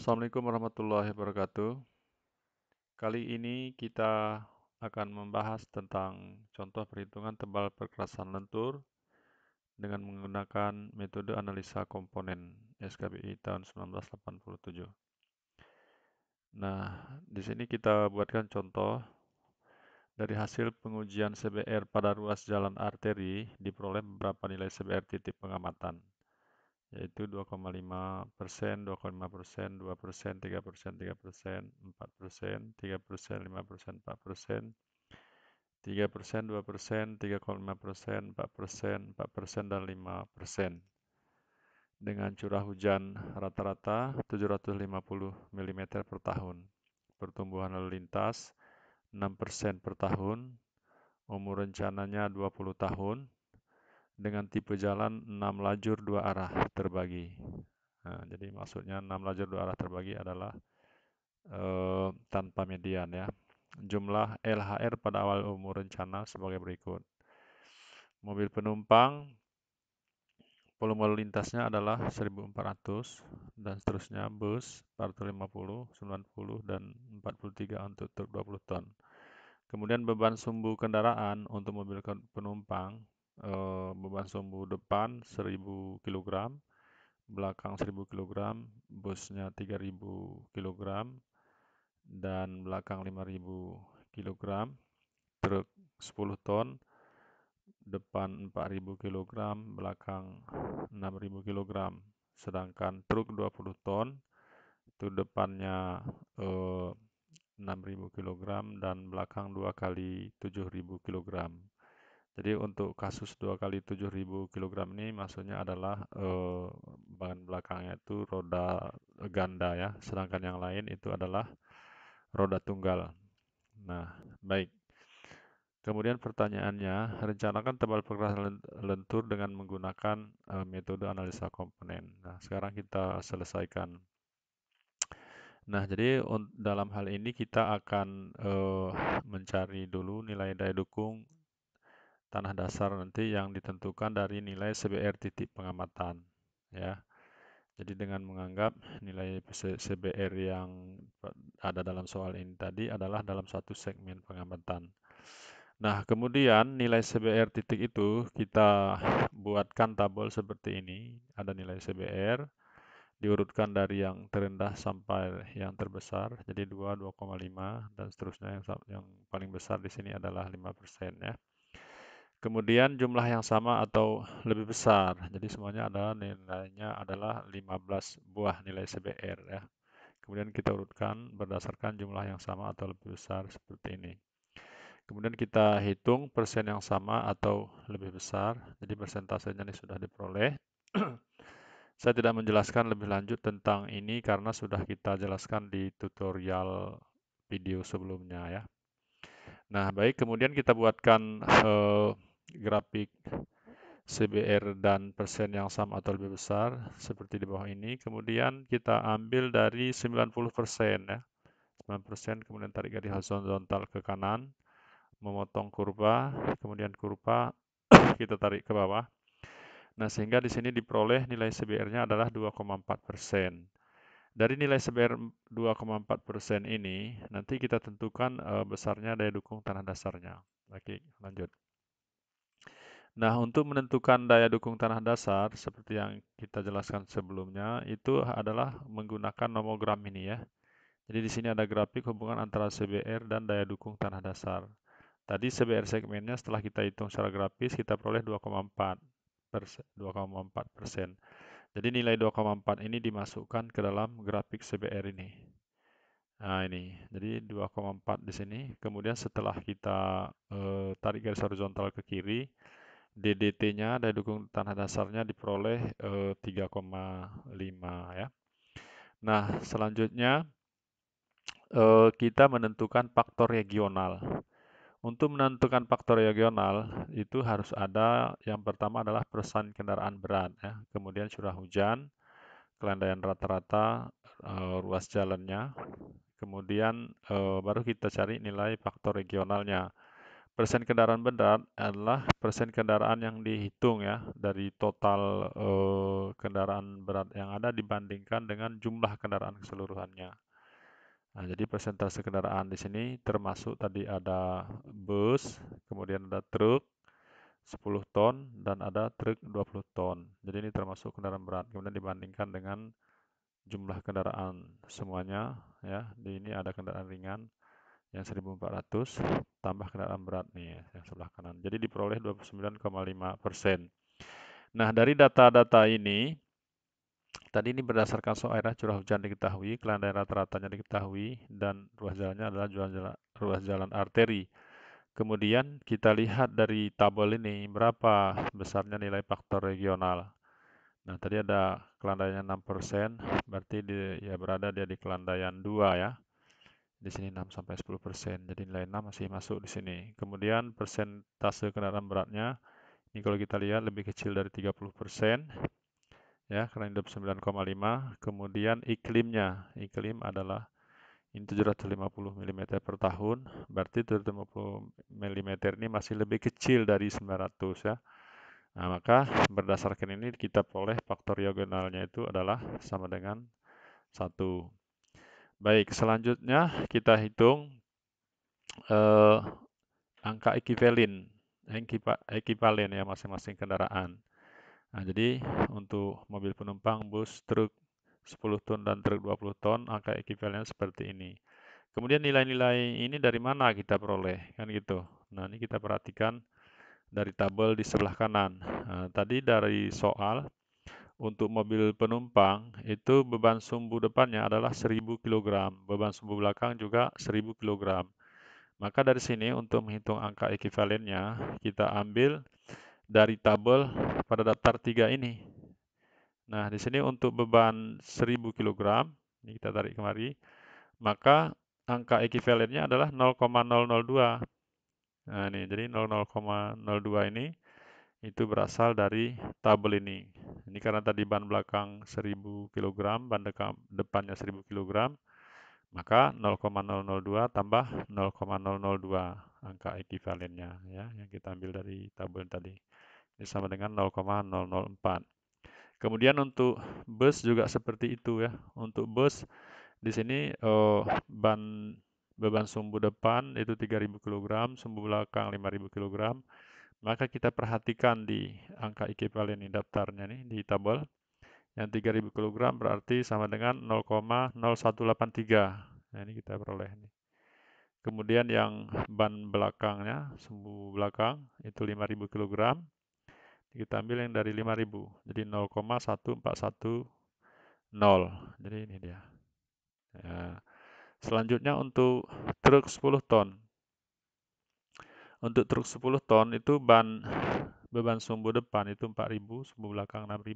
Assalamualaikum warahmatullahi wabarakatuh. Kali ini kita akan membahas tentang contoh perhitungan tebal perkerasan lentur dengan menggunakan metode analisa komponen SKBI tahun 1987. Nah, di sini kita buatkan contoh dari hasil pengujian CBR pada ruas jalan arteri diperoleh beberapa nilai CBR titik pengamatan, yaitu 2,5%, 2,5%, 2%, 3%, 3%, 4%, 3%, 5%, 4%, 3%, 2%, 3,5%, 4%, 4%, dan 5%. Dengan curah hujan rata-rata 750 mm per tahun. Pertumbuhan lalu lintas 6% per tahun. Umur rencananya 20 tahun. Dengan tipe jalan 6 lajur 2 arah terbagi. Nah, jadi maksudnya 6 lajur 2 arah terbagi adalah tanpa median ya. Jumlah LHR pada awal umur rencana sebagai berikut. Mobil penumpang, volume lalu lintasnya adalah 1.400 dan seterusnya. Bus 450, 90, dan 43 untuk truk 20 ton. Kemudian beban sumbu kendaraan untuk mobil penumpang, beban sumbu depan 1.000 kg, belakang 1.000 kg, busnya 3.000 kg, dan belakang 5.000 kg, truk 10 ton, depan 4.000 kg, belakang 6.000 kg. Sedangkan truk 20 ton, itu depannya 6.000 kg dan belakang 2 kali 7.000 kg. Jadi untuk kasus 2 kali 7.000 kg ini maksudnya adalah bahan belakangnya itu roda ganda ya, sedangkan yang lain itu adalah roda tunggal. Nah, baik. Kemudian pertanyaannya, rencanakan tebal perkerasan lentur dengan menggunakan metode analisa komponen. Nah, sekarang kita selesaikan. Nah, jadi dalam hal ini kita akan mencari dulu nilai daya dukung tanah dasar nanti yang ditentukan dari nilai CBR titik pengamatan. Ya, jadi dengan menganggap nilai CBR yang ada dalam soal ini tadi adalah dalam satu segmen pengamatan. Nah, kemudian nilai CBR titik itu kita buatkan tabel seperti ini. Ada nilai CBR, diurutkan dari yang terendah sampai yang terbesar. Jadi 2, 2,5, dan seterusnya. Yang paling besar di sini adalah 5% ya. Kemudian jumlah yang sama atau lebih besar. Jadi semuanya adalah nilainya adalah 15 buah nilai CBR ya. Kemudian kita urutkan berdasarkan jumlah yang sama atau lebih besar seperti ini. Kemudian kita hitung persen yang sama atau lebih besar. Jadi persentasenya ini sudah diperoleh. Saya tidak menjelaskan lebih lanjut tentang ini karena sudah kita jelaskan di tutorial video sebelumnya ya. Nah, baik, kemudian kita buatkan grafik CBR dan persen yang sama atau lebih besar seperti di bawah ini. Kemudian kita ambil dari 90% ya. 9%, kemudian tarik garis horizontal ke kanan, memotong kurva, kemudian kurva kita tarik ke bawah. Nah, sehingga di sini diperoleh nilai CBR-nya adalah 2,4%. Dari nilai CBR 2,4% ini, nanti kita tentukan besarnya daya dukung tanah dasarnya. Oke, lanjut. Nah, untuk menentukan daya dukung tanah dasar, seperti yang kita jelaskan sebelumnya, itu adalah menggunakan nomogram ini ya. Jadi di sini ada grafik hubungan antara CBR dan daya dukung tanah dasar. Tadi CBR segmennya setelah kita hitung secara grafis, kita peroleh 2,4%. Jadi nilai 2,4 ini dimasukkan ke dalam grafik CBR ini. Nah ini, jadi 2,4 di sini. Kemudian setelah kita tarik garis horizontal ke kiri, DDT-nya, daya dukung tanah dasarnya diperoleh 3,5 ya. Nah, selanjutnya kita menentukan faktor regional. Untuk menentukan faktor regional itu harus ada, yang pertama adalah persen kendaraan berat ya, kemudian curah hujan, kelandaian rata-rata, ruas jalannya, kemudian baru kita cari nilai faktor regionalnya. Persen kendaraan berat adalah persen kendaraan yang dihitung ya dari total kendaraan berat yang ada dibandingkan dengan jumlah kendaraan keseluruhannya. Nah, jadi persentase kendaraan di sini termasuk tadi ada bus, kemudian ada truk 10 ton dan ada truk 20 ton. Jadi ini termasuk kendaraan berat. Kemudian dibandingkan dengan jumlah kendaraan semuanya ya. Di ini ada kendaraan ringan yang 1.400 tambah kendaraan berat nih ya, yang sebelah kanan. Jadi diperoleh 29,5%. Nah, dari data-data ini tadi ini berdasarkan daerah curah hujan diketahui, kelandaian rata-ratanya diketahui, dan ruas jalannya adalah ruas jalan arteri. Kemudian kita lihat dari tabel ini berapa besarnya nilai faktor regional. Nah, tadi ada kelandaiannya 6%, berarti ya berada dia di kelandaian 2 ya. Di sini 6 sampai 10%. Jadi nilai 6 masih masuk di sini. Kemudian persentase kendaraan beratnya ini kalau kita lihat lebih kecil dari 30%. Ya, karena 29,5. Kemudian iklimnya, iklim adalah ini 750 mm per tahun, berarti 750 mm ini masih lebih kecil dari 900 ya. Nah, maka berdasarkan ini kita peroleh faktor regionalnya itu adalah sama dengan 1. Baik, selanjutnya kita hitung angka ekivalen ya masing-masing kendaraan. Nah, jadi untuk mobil penumpang, bus, truk 10 ton dan truk 20 ton, angka ekivalennya seperti ini. Kemudian nilai-nilai ini dari mana kita peroleh, kan gitu. Nah, ini kita perhatikan dari tabel di sebelah kanan. Nah, tadi dari soal, untuk mobil penumpang, itu beban sumbu depannya adalah 1000 kg, beban sumbu belakang juga 1000 kg. Maka dari sini untuk menghitung angka ekivalennya, kita ambil dari tabel pada daftar 3 ini. Nah, di sini untuk beban 1000 kg, ini kita tarik kemari, maka angka ekivalennya adalah 0,002. Nah, ini jadi 0,002 ini itu berasal dari tabel ini. Ini karena tadi ban belakang 1000 kg, ban depannya 1000 kg, maka 0,002 tambah 0,002 angka ekivalennya ya yang kita ambil dari tabel tadi. Ini sama dengan 0,004. Kemudian untuk bus juga seperti itu ya. Untuk bus di sini beban sumbu depan itu 3000 kg, sumbu belakang 5000 kg. Maka kita perhatikan di angka ekivalen ini daftarnya nih di tabel. Yang 3000 kg berarti sama dengan 0,0183. Nah, ini kita peroleh nih. Kemudian yang ban belakangnya, sumbu belakang itu 5000 kg. Kita ambil yang dari 5000. Jadi 0,1410. Jadi ini dia. Ya. Selanjutnya untuk truk 10 ton. Untuk truk 10 ton itu beban sumbu depan itu 4000, sumbu belakang 6000.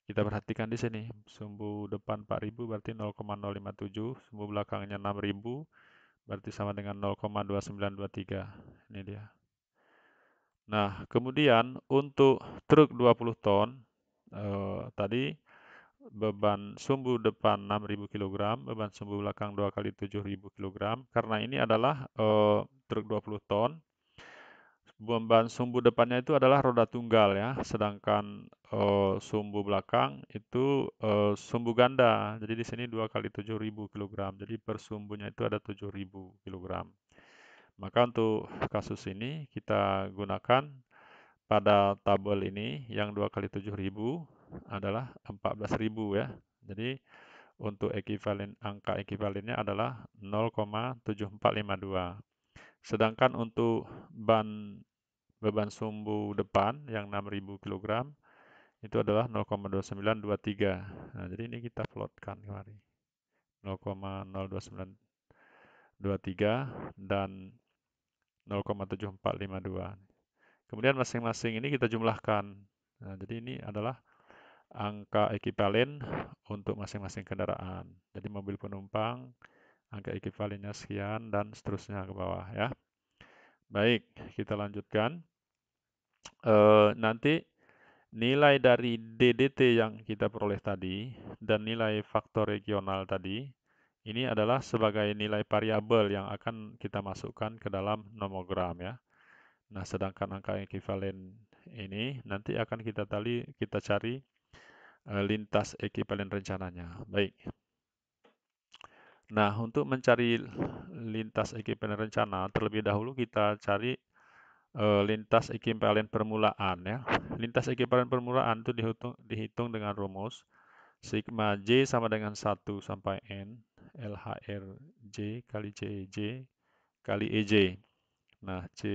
Kita perhatikan di sini, sumbu depan 4000 berarti 0,057, sumbu belakangnya 6000 berarti sama dengan 0,2923. Ini dia. Nah, kemudian untuk truk 20 ton tadi beban sumbu depan 6000 kg, beban sumbu belakang 2 kali 7000 kg. Karena ini adalah truk 20 ton, beban sumbu depannya itu adalah roda tunggal ya, sedangkan sumbu belakang itu sumbu ganda. Jadi di sini 2 kali 7000 kg. Jadi per sumbunya itu ada 7000 kg. Maka untuk kasus ini kita gunakan pada tabel ini yang 2 kali 7000 adalah 14.000 ya. Jadi untuk angka ekivalennya adalah 0,7452. Sedangkan untuk beban sumbu depan yang 6000 kg itu adalah 0,2923. Nah, jadi ini kita plotkan kemarin. 0,02923 dan 0,7452. Kemudian masing-masing ini kita jumlahkan. Nah, jadi ini adalah angka ekivalen untuk masing-masing kendaraan. Jadi mobil penumpang, angka ekivalennya sekian, dan seterusnya ke bawah ya. Baik, kita lanjutkan. Nanti nilai dari DDT yang kita peroleh tadi dan nilai faktor regional tadi, ini adalah sebagai nilai variabel yang akan kita masukkan ke dalam nomogram ya. Nah, sedangkan angka ekuivalen ini nanti akan kita cari lintas ekuivalen rencananya. Baik. Nah, untuk mencari lintas ekuivalen rencana, terlebih dahulu kita cari lintas ekuivalen permulaan ya. Lintas ekuivalen permulaan itu dihitung dengan rumus sigma J sama dengan 1 sampai N LHR J kali CEJ kali EJ. Nah, C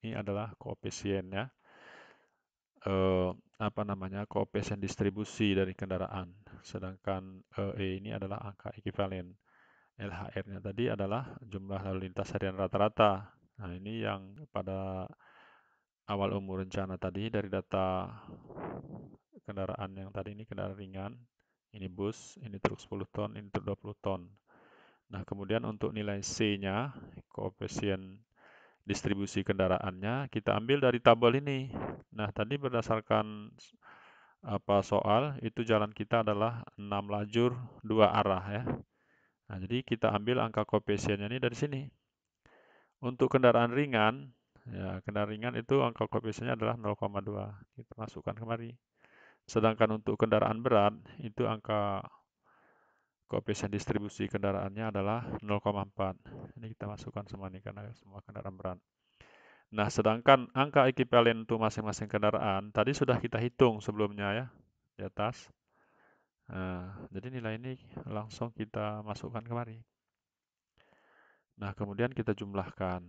ini adalah koefisien ya. Koefisien distribusi dari kendaraan. Sedangkan E ini adalah angka ekuivalen. LHR-nya tadi adalah jumlah lalu lintas harian rata-rata. Nah, ini yang pada awal umur rencana tadi dari data kendaraan yang tadi ini kendaraan ringan, ini bus, ini truk 10 ton, ini truk 20 ton. Nah, kemudian untuk nilai C-nya, koefisien distribusi kendaraannya, kita ambil dari tabel ini. Nah, tadi berdasarkan soal, itu jalan kita adalah 6 lajur 2 arah ya. Nah, jadi kita ambil angka koefisiennya ini dari sini. Untuk kendaraan ringan, ya kendaraan ringan itu angka koefisiennya adalah 0,2. Kita masukkan kemari. Sedangkan untuk kendaraan berat, itu angka koefisien distribusi kendaraannya adalah 0,4. Ini kita masukkan semua ini karena semua kendaraan berat. Nah, sedangkan angka ekuivalen untuk masing-masing kendaraan tadi sudah kita hitung sebelumnya ya di atas. Nah, jadi nilai ini langsung kita masukkan kemari. Nah, kemudian kita jumlahkan.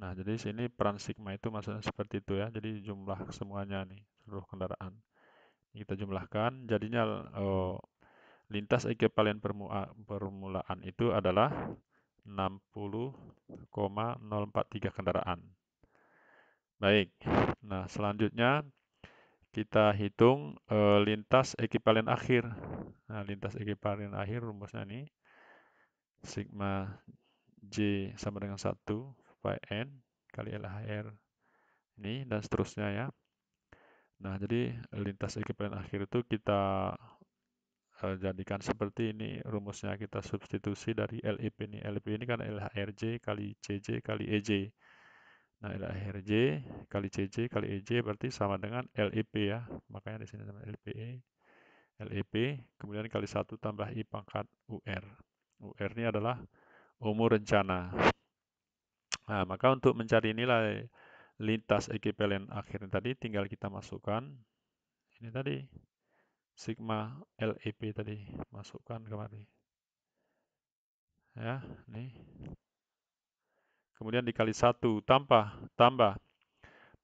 Nah, jadi sini peran sigma itu maksudnya seperti itu ya. Jadi jumlah semuanya nih, seluruh kendaraan. Kita jumlahkan, jadinya lintas ekuivalen permulaan itu adalah 60,043 kendaraan. Baik, nah selanjutnya kita hitung lintas ekuivalen akhir. Nah, lintas ekuivalen akhir rumusnya nih, sigma J sama dengan 1 pi N kali LHR ini dan seterusnya ya. Nah, jadi lintas ekuivalen akhir itu kita jadikan seperti ini rumusnya, kita substitusi dari LEP ini. LEP ini kan LHRJ kali CJ kali EJ. Nah, LHRJ kali CJ kali EJ berarti sama dengan LEP ya. Makanya di sini sama LEP, kemudian kali 1 tambah I pangkat UR. UR ini adalah umur rencana. Nah, maka untuk mencari nilai lintas ekuivalen akhir tadi tinggal kita masukkan ini tadi sigma LEP tadi, masukkan kemari. Ya, nih. Kemudian dikali 1 tambah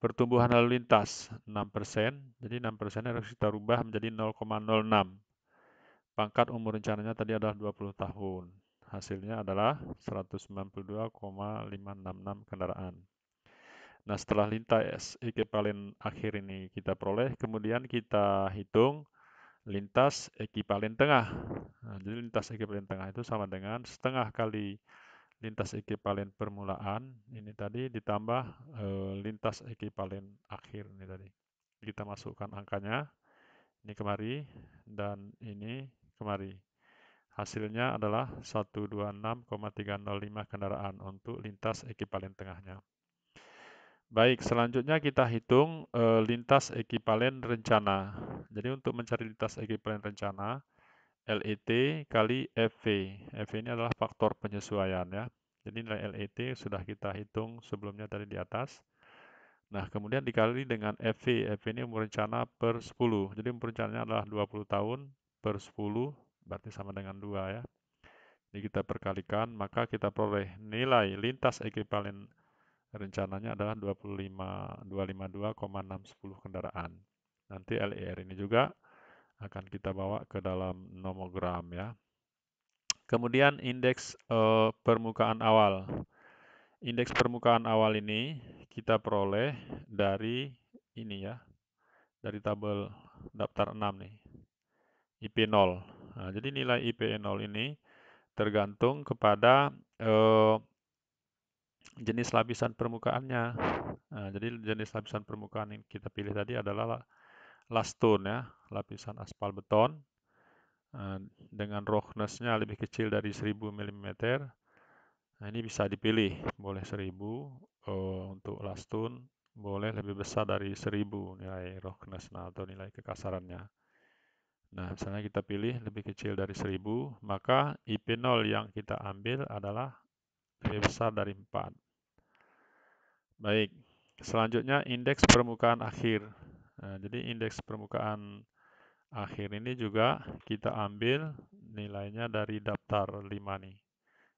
pertumbuhan lalu lintas 6%. Jadi 6% harus kita rubah menjadi 0,06. Pangkat umur rencananya tadi adalah 20 tahun. Hasilnya adalah 192,566 kendaraan. Nah, setelah lintas ekuivalen akhir ini kita peroleh, kemudian kita hitung lintas ekuivalen tengah. Nah, jadi lintas ekuivalen tengah itu sama dengan setengah kali lintas ekuivalen permulaan ini tadi ditambah lintas ekuivalen akhir ini tadi. Kita masukkan angkanya ini kemari dan ini kemari. Hasilnya adalah 126,305 kendaraan untuk lintas ekuivalen tengahnya. Baik, selanjutnya kita hitung lintas ekuivalen rencana. Jadi untuk mencari lintas ekuivalen rencana, LET kali FV. FV ini adalah faktor penyesuaian ya. Jadi nilai LET sudah kita hitung sebelumnya tadi di atas. Nah, kemudian dikali dengan FV. FV ini umur rencana per 10. Jadi umur rencananya adalah 20 tahun per 10, berarti sama dengan 2 ya. Jadi kita perkalikan, maka kita peroleh nilai lintas ekuivalen rencananya adalah 252,610 kendaraan. Nanti LER ini juga akan kita bawa ke dalam nomogram ya. Kemudian indeks permukaan awal. Indeks permukaan awal ini kita peroleh dari ini ya, dari tabel daftar 6 nih, IP 0. Nah, jadi nilai IP 0 ini tergantung kepada jenis lapisan permukaannya. Nah, jadi jenis lapisan permukaan yang kita pilih tadi adalah last stone ya, lapisan aspal beton dengan roughness-nya lebih kecil dari 1000 mm. Nah, ini bisa dipilih, boleh 1000 untuk lastun, boleh lebih besar dari 1000 nilai roughness atau nilai kekasarannya. Nah, misalnya kita pilih lebih kecil dari 1000, maka IP0 yang kita ambil adalah lebih besar dari 4. Baik, selanjutnya indeks permukaan akhir. Nah, jadi indeks permukaan akhir ini juga kita ambil nilainya dari daftar 5 nih.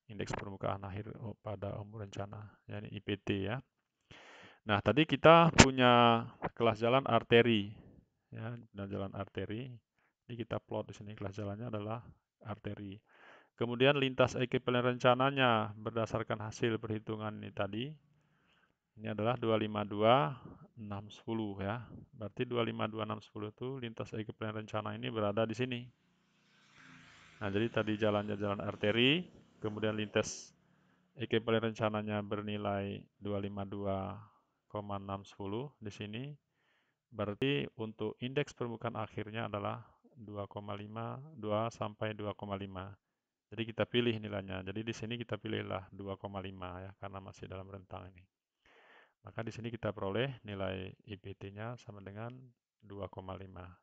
Indeks permukaan akhir pada umur rencana, yakni IPT ya. Nah, tadi kita punya kelas jalan arteri, ya, jalan arteri. Ini kita plot di sini kelas jalannya adalah arteri. Kemudian lintas ekuivalen rencananya berdasarkan hasil perhitungan ini tadi. Ini adalah 252, 610 ya. Berarti 252, 610 itu lintas ekuivalen rencana ini berada di sini. Nah, jadi tadi jalannya jalan arteri, kemudian lintas ekuivalen rencananya bernilai 252,610 di sini. Berarti untuk indeks permukaan akhirnya adalah 2,5, 2 sampai 2,5. Jadi kita pilih nilainya. Jadi di sini kita pilihlah 2,5 ya, karena masih dalam rentang ini. Maka di sini kita peroleh nilai IPT-nya sama dengan 2,5.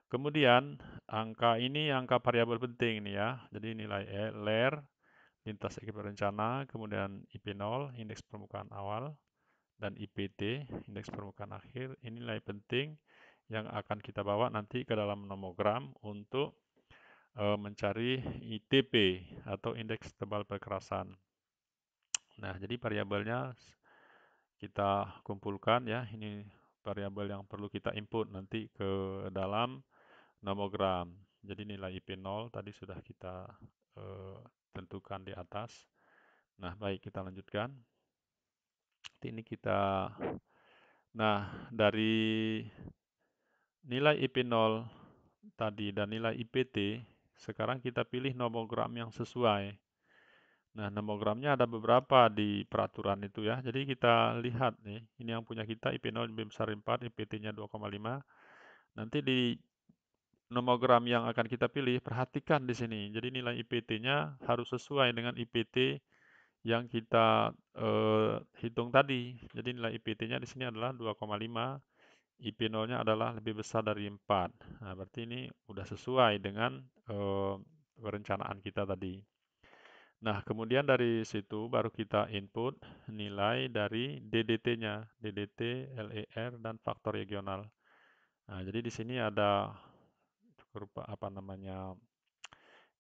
Kemudian angka ini angka variabel penting nih ya. Jadi nilai LR, lintas ekuivalen rencana, kemudian IP0, indeks permukaan awal, dan IPT, indeks permukaan akhir. Ini nilai penting yang akan kita bawa nanti ke dalam nomogram untuk mencari ITP atau indeks tebal perkerasan. Nah, jadi variabelnya kita kumpulkan ya. Ini variabel yang perlu kita input nanti ke dalam nomogram. Jadi nilai IP0 tadi sudah kita tentukan di atas. Nah, baik kita lanjutkan. Ini kita, nah dari nilai IP0 tadi dan nilai IPT, sekarang kita pilih nomogram yang sesuai. Nah, nomogramnya ada beberapa di peraturan itu ya. Jadi kita lihat nih, ini yang punya kita IP0 lebih besar 4, IPT-nya 2,5. Nanti di nomogram yang akan kita pilih, perhatikan di sini. Jadi nilai IPT-nya harus sesuai dengan IPT yang kita hitung tadi. Jadi nilai IPT-nya di sini adalah 2,5, IP0-nya adalah lebih besar dari 4. Nah, berarti ini udah sesuai dengan perencanaan kita tadi. Nah, kemudian dari situ baru kita input nilai dari DDT-nya, DDT, LER, dan faktor regional. Nah, jadi di sini ada berupa apa namanya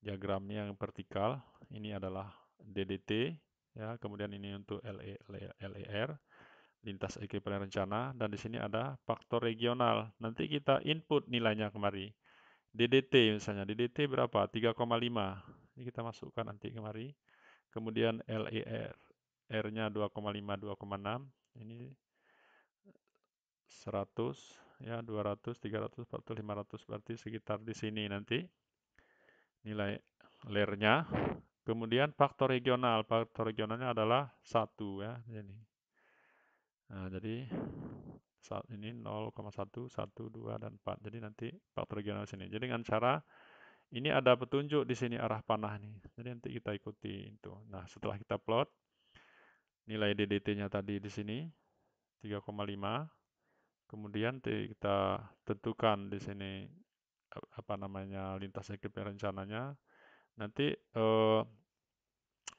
diagramnya yang vertikal. Ini adalah DDT, ya. Kemudian ini untuk LER, lintas ekuivalen rencana, dan di sini ada faktor regional. Nanti kita input nilainya kemari. DDT misalnya, DDT berapa? 3,5. Ini kita masukkan nanti kemari. Kemudian LER, R-nya 2,5, 2,6. Ini 100, ya 200, 300, 400, 500. Berarti sekitar di sini nanti nilai LER-nya. Kemudian faktor regionalnya adalah 1 ya. Ini. Nah, jadi saat ini 0,1, 1, 2, dan 4. Jadi nanti faktor regional sini. Jadi dengan cara ini ada petunjuk di sini arah panah nih. Jadi nanti kita ikuti itu. Nah, setelah kita plot nilai DDT-nya tadi di sini 3,5. Kemudian kita tentukan di sini apa namanya lintas ekuivalen rencananya. Nanti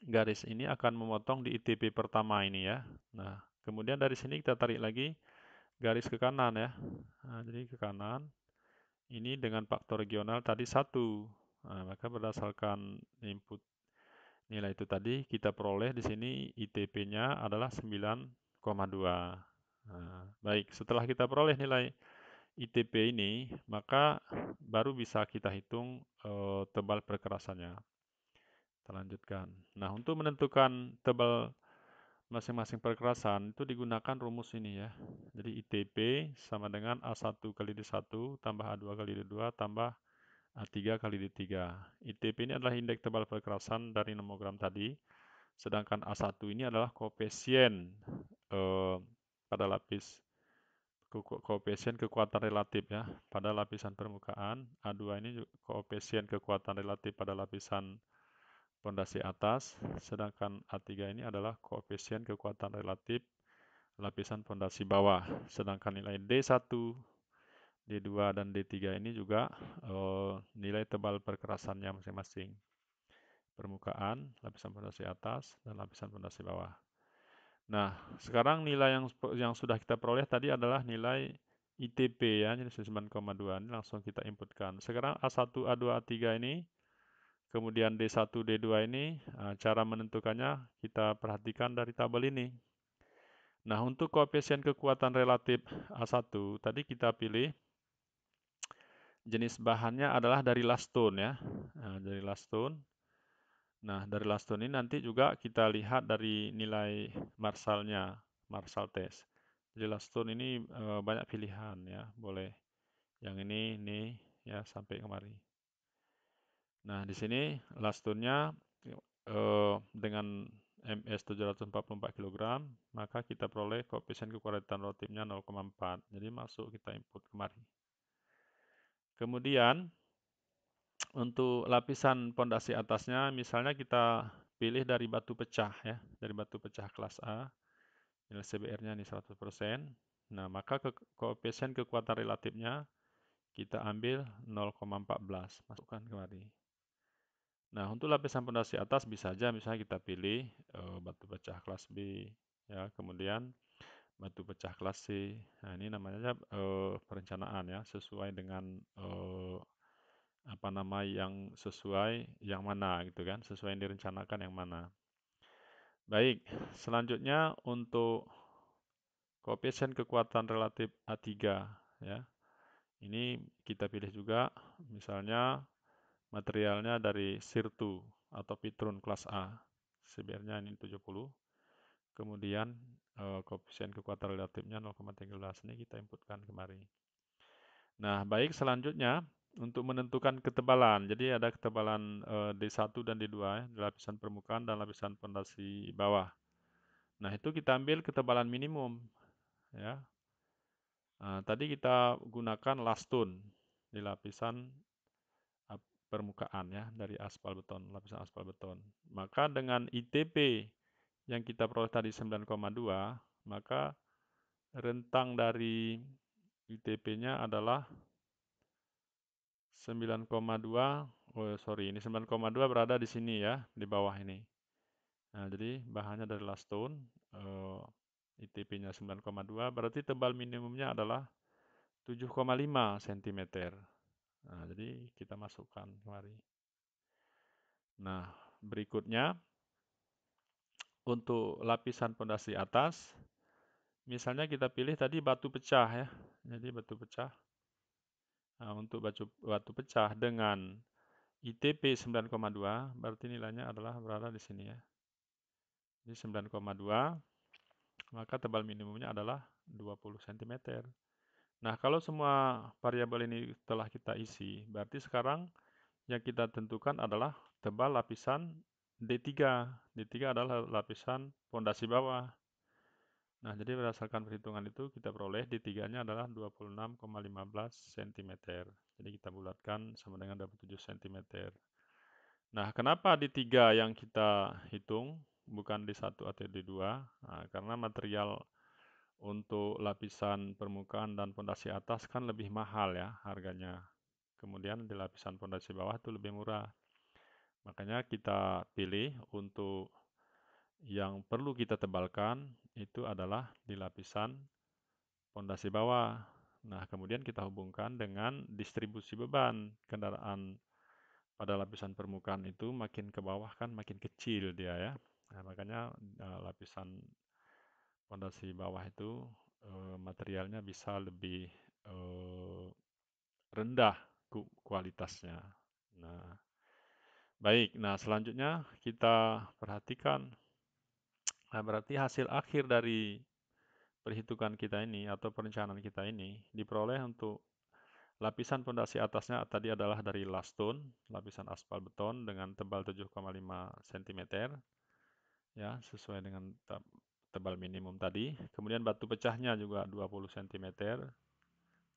garis ini akan memotong di ITP pertama ini ya. Nah, kemudian dari sini kita tarik lagi garis ke kanan ya. Nah, jadi ke kanan. Ini dengan faktor regional tadi 1. Nah, maka berdasarkan input nilai itu tadi kita peroleh di sini ITP-nya adalah 9,2. Nah, baik, setelah kita peroleh nilai ITP ini, maka baru bisa kita hitung tebal perkerasannya. Kita lanjutkan. Nah, untuk menentukan tebal masing-masing perkerasan itu digunakan rumus ini ya. Jadi ITP sama dengan A1 kali D1 tambah A2 kali D2 tambah A3 kali D3. ITP ini adalah indeks tebal perkerasan dari nomogram tadi. Sedangkan A1 ini adalah koefisien pada lapis koefisien kekuatan relatif ya pada lapisan permukaan. A2 ini koefisien kekuatan relatif pada lapisan pondasi atas, sedangkan A3 ini adalah koefisien kekuatan relatif lapisan pondasi bawah. Sedangkan nilai D1, D2, dan D3 ini juga nilai tebal perkerasannya masing-masing. Permukaan, lapisan pondasi atas, dan lapisan pondasi bawah. Nah, sekarang nilai yang sudah kita peroleh tadi adalah nilai ITP ya, jadi 9,2. Ini langsung kita inputkan. Sekarang A1, A2, A3 ini, kemudian D1, D2 ini, cara menentukannya kita perhatikan dari tabel ini. Nah, untuk koefisien kekuatan relatif A1, tadi kita pilih jenis bahannya adalah dari laston ya. Nah, dari laston. Nah, dari laston ini nanti juga kita lihat dari nilai Marshall-nya, Marshall test. Jadi laston ini banyak pilihan ya, boleh yang ini ya sampai kemari. Nah, di sini lastonnya dengan MS 744 kg, maka kita peroleh koefisien kekuatan relatifnya 0,4. Jadi masuk kita input kemari. Kemudian untuk lapisan pondasi atasnya, misalnya kita pilih dari batu pecah ya, dari batu pecah kelas A, nilai CBR-nya ini 100%. Nah, maka koefisien kekuatan relatifnya kita ambil 0,14, masukkan kemari. Nah, untuk lapisan pondasi atas bisa saja misalnya kita pilih batu pecah kelas B, ya, kemudian batu pecah kelas C. Nah, ini namanya perencanaan ya, sesuai dengan apa nama yang sesuai yang mana gitu kan, sesuai yang direncanakan yang mana. Baik, selanjutnya untuk koefisien kekuatan relatif A3 ya. Ini kita pilih juga misalnya materialnya dari Sirtu atau Pitrun kelas A. CBR-nya ini 70. Kemudian koefisien kekuatan relatifnya 0,13. Ini kita inputkan kemari. Nah, baik, selanjutnya untuk menentukan ketebalan. Jadi ada ketebalan D1 dan D2 ya, di lapisan permukaan dan lapisan pondasi bawah. Nah, itu kita ambil ketebalan minimum ya. Nah, tadi kita gunakan laston di lapisan permukaan ya dari aspal beton, lapisan aspal beton. Maka dengan ITP yang kita peroleh tadi 9,2, maka rentang dari ITP-nya adalah 9,2. Oh, sorry, ini 9,2 berada di sini ya, di bawah ini. Nah, jadi bahannya dari laston, ITP-nya 9,2, berarti tebal minimumnya adalah 7,5 cm. Nah, jadi kita masukkan kemari. Nah, berikutnya untuk lapisan pondasi atas, misalnya kita pilih tadi batu pecah ya. Jadi batu pecah. Nah, untuk batu pecah dengan ITP 9,2, berarti nilainya adalah berada di sini ya. Jadi 9,2, maka tebal minimumnya adalah 20 cm. Nah, kalau semua variabel ini telah kita isi, berarti sekarang yang kita tentukan adalah tebal lapisan D3. D3 adalah lapisan pondasi bawah. Nah, jadi berdasarkan perhitungan itu kita peroleh D3-nya adalah 26,15 cm. Jadi kita bulatkan sama dengan 27 cm. Nah, kenapa D3 yang kita hitung bukan D1 atau D2? Nah, karena material untuk lapisan permukaan dan pondasi atas kan lebih mahal ya harganya. Kemudian di lapisan pondasi bawah itu lebih murah. Makanya kita pilih untuk yang perlu kita tebalkan itu adalah di lapisan pondasi bawah. Nah, kemudian kita hubungkan dengan distribusi beban kendaraan pada lapisan permukaan itu makin ke bawah kan makin kecil dia ya. Nah, makanya lapisan pondasi bawah itu materialnya bisa lebih rendah kualitasnya. Nah, baik. Nah, selanjutnya kita perhatikan. Nah, berarti hasil akhir dari perhitungan kita ini atau perencanaan kita ini diperoleh untuk lapisan pondasi atasnya tadi adalah dari laston, lapisan aspal beton dengan tebal 7,5 cm ya, sesuai dengan tebal minimum tadi. Kemudian batu pecahnya juga 20 cm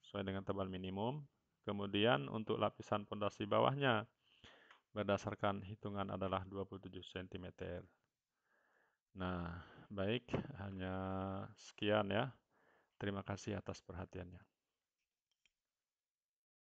sesuai dengan tebal minimum. Kemudian untuk lapisan pondasi bawahnya berdasarkan hitungan adalah 27 cm. Nah, baik, hanya sekian ya. Terima kasih atas perhatiannya.